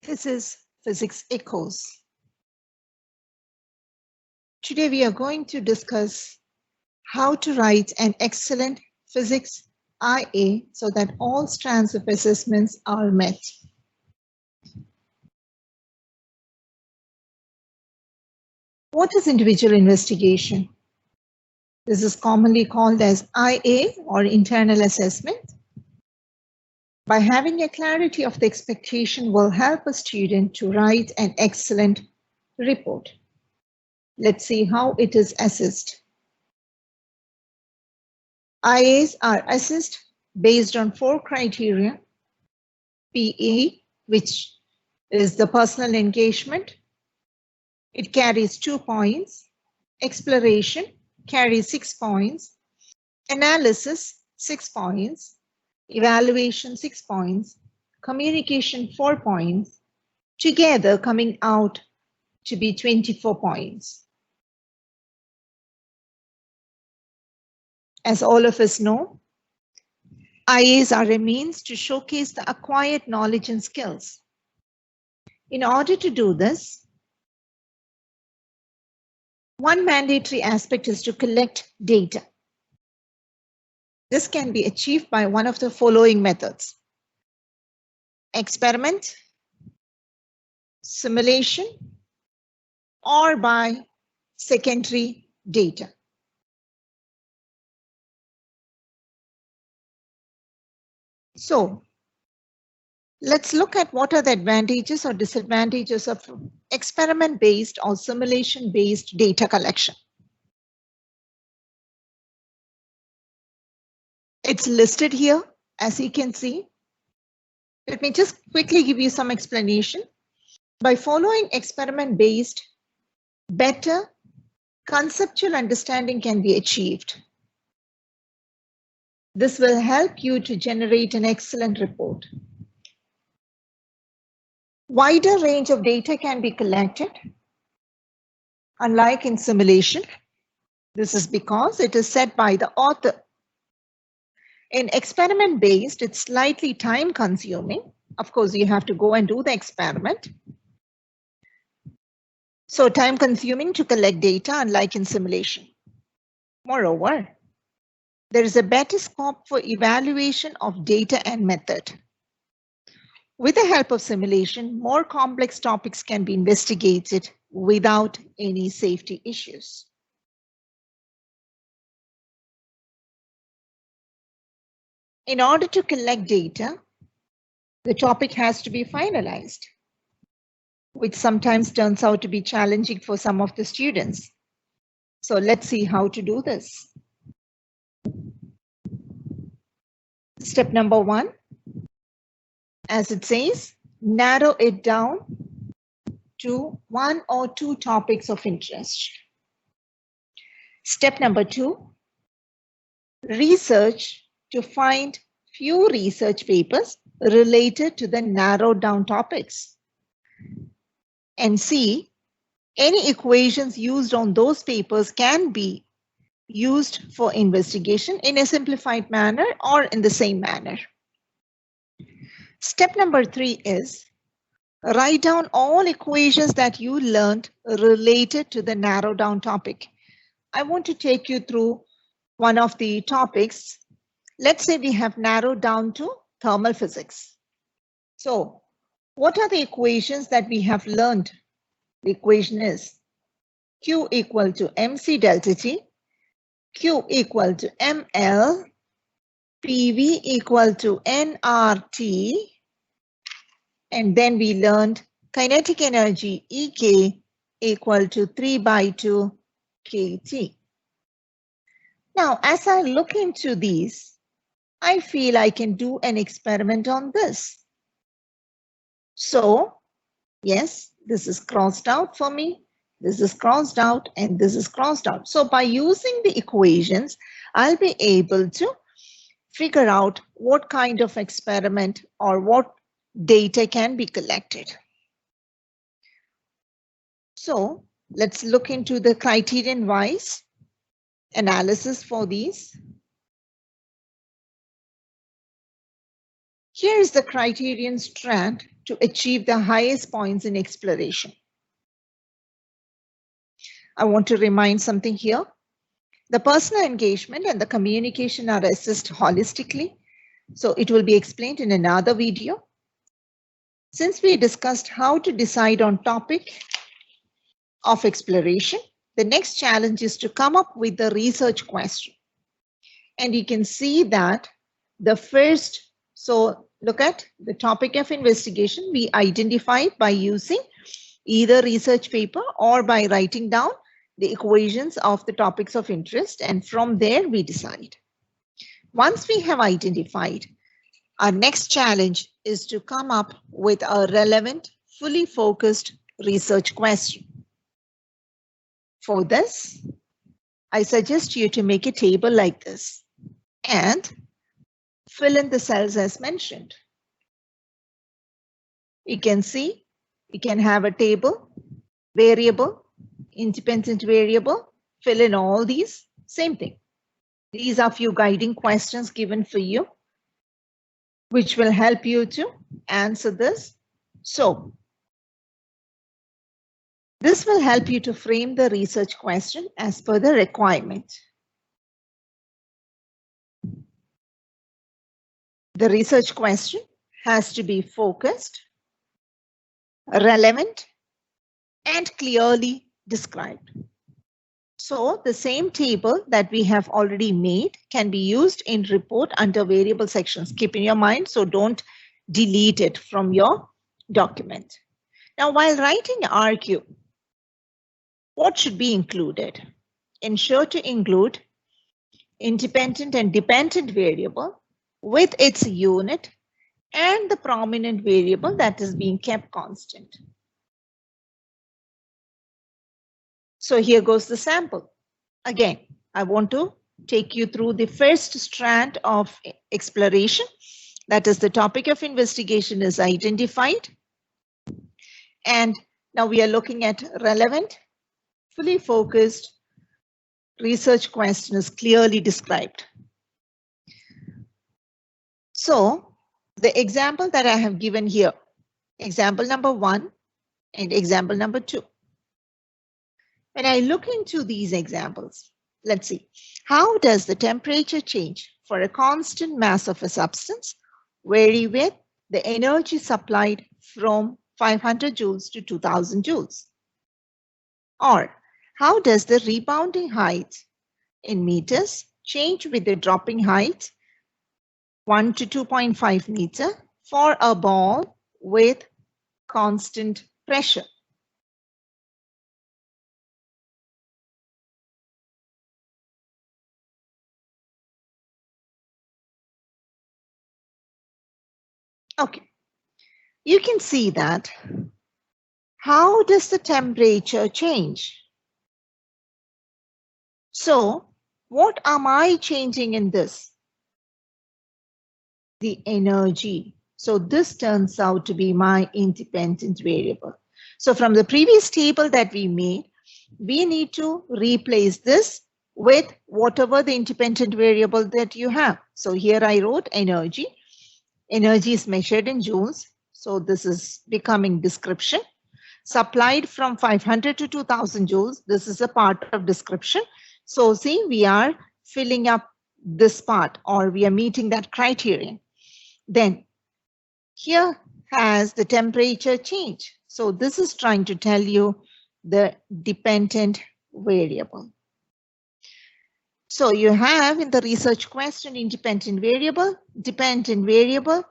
This is Physics Echoes. Today we are going to discuss how to write an excellent physics IA so that all strands of assessments are met. What is individual investigation? This is commonly called as IA or internal assessment. By having a clarity of the expectation will help a student to write an excellent report. Let's see how it is assessed. IAs are assessed based on 4 criteria. PA, which is the personal engagement, it carries 2 points. Exploration carries 6 points. Analysis 6 points. Evaluation 6 points. Communication 4 points. Together coming out to be 24 points. As all of us know, IAs are a means to showcase the acquired knowledge and skills. In order to do this, one mandatory aspect is to collect data. This can be achieved by one of the following methods: experiment, simulation, or by secondary data. So, let's look at what are the advantages or disadvantages of experiment-based or simulation-based data collection. It's listed here, as you can see. Let me just quickly give you some explanation. By following experiment-based, better conceptual understanding can be achieved. This will help you to generate an excellent report. Wider range of data can be collected, unlike in simulation. This is because it is set by the author. In experiment-based, it's slightly time-consuming. Of course, you have to go and do the experiment. So time-consuming to collect data, unlike in simulation. Moreover, there is a better scope for evaluation of data and method. With the help of simulation, more complex topics can be investigated without any safety issues. In order to collect data, the topic has to be finalized, which sometimes turns out to be challenging for some of the students. So let's see how to do this. Step number 1, as it says, narrow it down to 1 or 2 topics of interest. Step number 2, research to find few research papers related to the narrowed down topics. And see, any equations used on those papers can be used for investigation in a simplified manner or in the same manner. Step number 3 is write down all equations that you learned related to the narrowed down topic. I want to take you through one of the topics. Let's say we have narrowed down to thermal physics. So, what are the equations that we have learned? The equation is Q equal to mc delta T, Q equal to ml, PV equal to nRT, and then we learned kinetic energy EK equal to 3/2 kT. Now, as I look into these, I feel I can do an experiment on this. So, yes, this is crossed out for me. This is crossed out and this is crossed out. So by using the equations, I'll be able to figure out what kind of experiment or what data can be collected. So let's look into the criterion-wise analysis for these. Here is the criterion strand to achieve the highest points in exploration. I want to remind something here. The personal engagement and the communication are assessed holistically, so it will be explained in another video. Since we discussed how to decide on topic of exploration, the next challenge is to come up with the research question. And you can see that the first, so look at the topic of investigation, we identify by using either research paper or by writing down the equations of the topics of interest, and from there we decide. Once we have identified, our next challenge is to come up with a relevant, fully focused research question. For this, I suggest you to make a table like this and fill in the cells as mentioned. You can see, you can have a table, variable, independent variable, fill in all these, same thing. These are few guiding questions given for you, which will help you to answer this. So, this will help you to frame the research question as per the requirement. The research question has to be focused, relevant, and clearly described. So the same table that we have already made can be used in report under variable sections. Keep in your mind, so don't delete it from your document. Now, while writing RQ, what should be included? Ensure to include independent and dependent variable with its unit and the prominent variable that is being kept constant. So here goes the sample. Again, I want to take you through the first strand of exploration. That is, the topic of investigation is identified. And now we are looking at relevant, fully focused research question is clearly described. So the example that I have given here, example number 1 and example number 2. When I look into these examples, let's see, how does the temperature change for a constant mass of a substance vary with the energy supplied from 500 joules to 2000 joules? Or how does the rebounding height in meters change with the dropping height 1 to 2.5 meter for a ball with constant pressure? Okay, you can see that. How does the temperature change? So, what am I changing in this? The energy. So this turns out to be my independent variable. So from the previous table that we made, we need to replace this with whatever the independent variable that you have. So here I wrote energy. Energy is measured in joules. So this is becoming description. Supplied from 500 to 2000 joules. This is a part of description. So see, we are filling up this part, or we are meeting that criterion. Then here has the temperature change. So this is trying to tell you the dependent variable. So you have in the research question independent variable, dependent variable,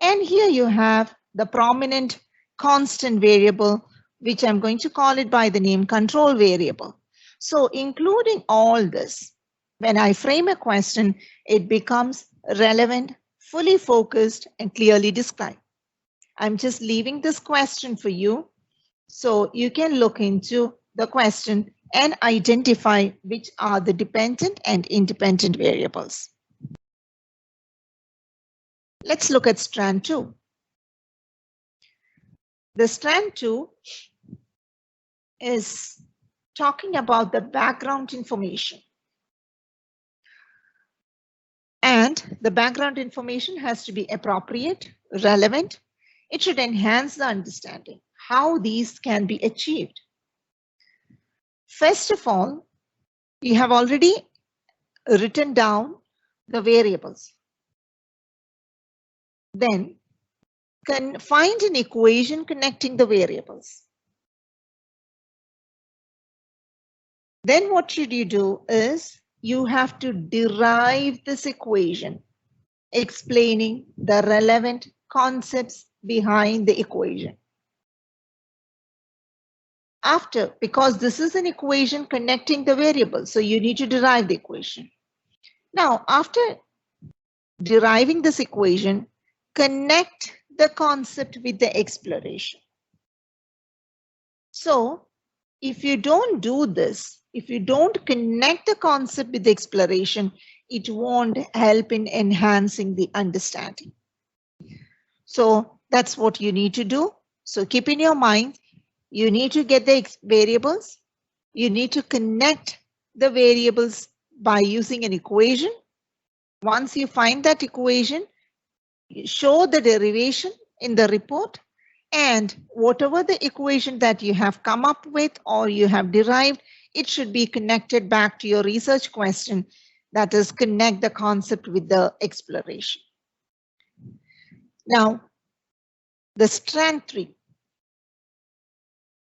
and here you have the prominent constant variable, which I'm going to call it by the name control variable. So including all this, when I frame a question, it becomes relevant, fully focused, and clearly described. I'm just leaving this question for you so you can look into the question and identify which are the dependent and independent variables. Let's look at strand 2. The strand 2 is talking about the background information. And the background information has to be appropriate, relevant, It should enhance the understanding how these can be achieved. First of all, you have already written down the variables. Then find an equation connecting the variables. Then what should you do is you have to derive this equation, explaining the relevant concepts behind the equation. Because this is an equation connecting the variables, so you need to derive the equation. Now, after deriving this equation, connect the concept with the exploration. So, if you don't do this, if you don't connect the concept with the exploration, it won't help in enhancing the understanding. So that's what you need to do. So keep in your mind, you need to get the variables. You need to connect the variables by using an equation. Once you find that equation, show the derivation in the report, and whatever the equation that you have come up with or you have derived, it should be connected back to your research question, that is, connect the concept with the exploration. Now, the strand 3.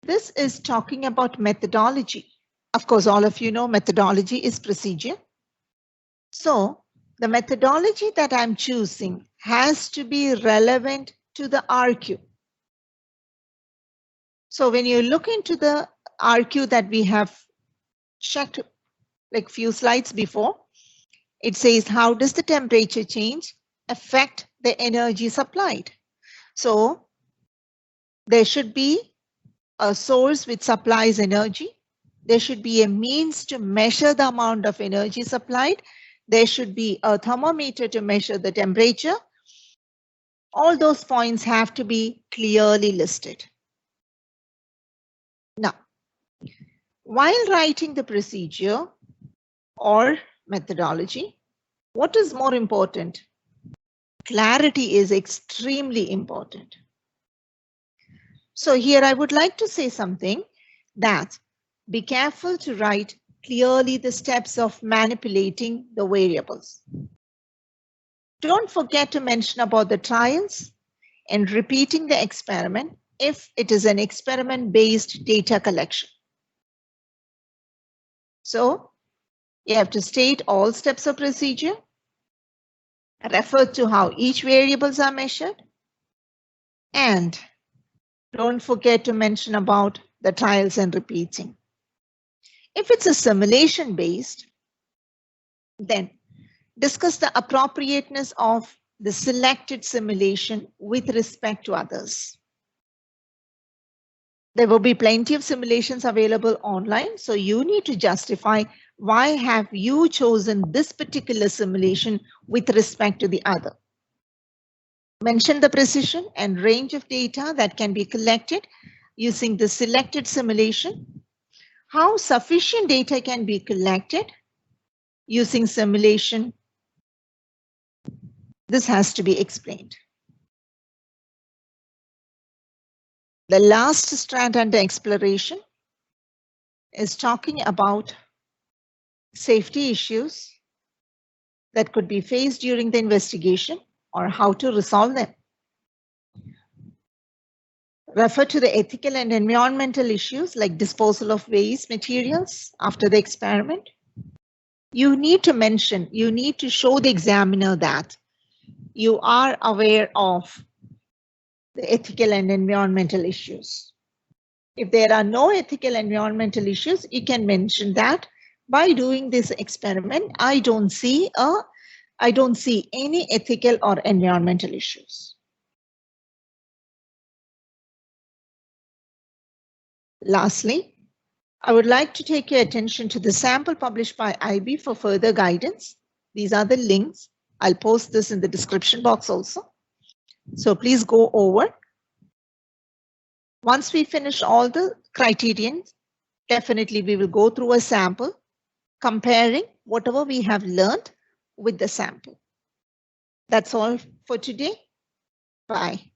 This is talking about methodology. Of course, all of you know methodology is procedure. So the methodology that I'm choosing has to be relevant to the RQ. So when you look into the RQ that we have checked like few slides before, it says, how does the temperature change affect the energy supplied? So there should be a source which supplies energy. There should be a means to measure the amount of energy supplied. There should be a thermometer to measure the temperature. All those points have to be clearly listed. Now, while writing the procedure or methodology, what is more important? Clarity is extremely important. So here I would like to say something, that be careful to write clearly the steps of manipulating the variables. Don't forget to mention about the trials and repeating the experiment if it is an experiment-based data collection. So you have to state all steps of procedure, refer to how each variables are measured, and don't forget to mention about the trials and repeating. If it's a simulation based, then discuss the appropriateness of the selected simulation with respect to others. There will be plenty of simulations available online, so you need to justify why have you chosen this particular simulation with respect to the other. Mention the precision and range of data that can be collected using the selected simulation. How sufficient data can be collected using simulation. This has to be explained. The last strand under exploration is talking about safety issues that could be faced during the investigation or how to resolve them. Refer to the ethical and environmental issues like disposal of waste materials after the experiment. You need to mention, you need to show the examiner that you are aware of the ethical and environmental issues. If there are no ethical and environmental issues, you can mention that by doing this experiment, I don't see any ethical or environmental issues. Lastly, I would like to take your attention to the sample published by IB for further guidance. These are the links. I'll post this in the description box also. So please go over. Once we finish all the criterions, definitely we will go through a sample, comparing whatever we have learned with the sample. That's all for today. Bye.